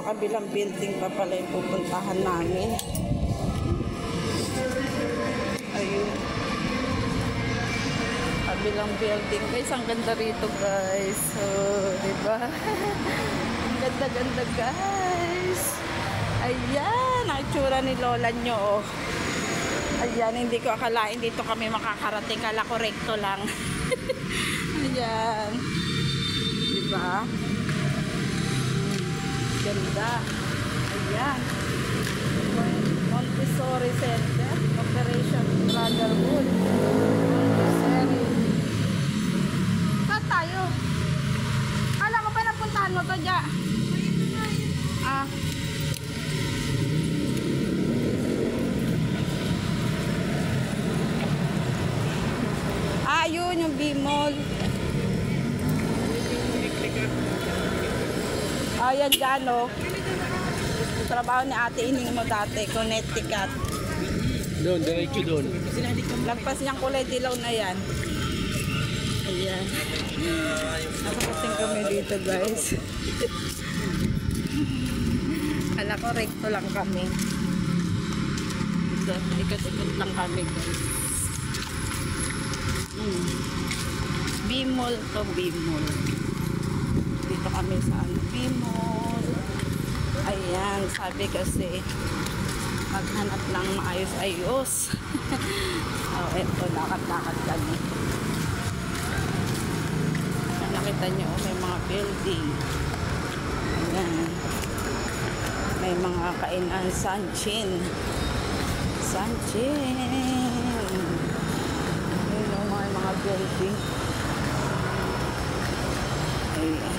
kabilang building pa pala yung pupuntahan namin. Ayun. Kabilang building. Guys, ang ganda rito guys. So, diba? Ang ganda-ganda guys. Ayan, ang itsura ni lola nyo. Ayan, hindi ko akalain dito kami makakarating. Kala ko rekto lang. Ayan. Diba? Ganda. Ayan. Montessori Center. Operation Brotherhood. Montessori. Saan tayo? Kala ko pa napuntahan mo to dyan. Ah. Yun yung B-Mall. Ayan dyan o. Trabaho ni ate ining mo dati, Connecticut. Doon, diretso doon. Lagpas niyang kulay dilaw na yan. Ayan. Nakakating kami dito guys. Kala ko rekto lang kami. Ikot-ikot lang kami guys. B-Mall to B-Mall. Dito kami sa B-Mall. Ayan, sabi kasi maghanap ng maayos-ayos. Oh, eto, lakad-lakad kami. Nakita nyo, may mga building. Ayan. May mga kainan, Sanchin. Mga building. Ayan.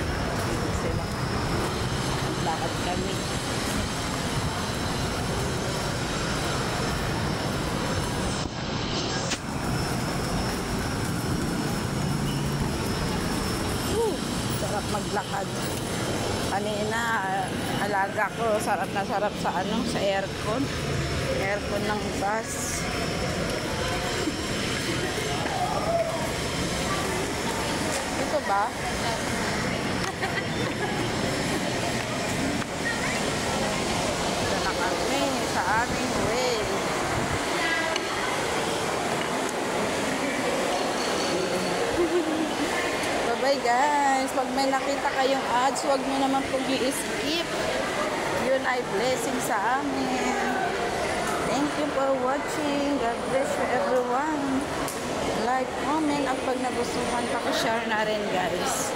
Dito sila. Maglakad kami. Sarap maglakad. Kanina, alaga ko. Sarap na sarap sa sa aircon. Aircon ng bus. Ito ba? Ito na kami sa aming way. Bye-bye guys. Pag may nakita kayong ads, huwag nyo naman pong i-skip. Yun ay blessing sa amin. Thank you for watching. God bless you everyone. Like, comment, at pag nagustuhan pa ko, share na rin guys.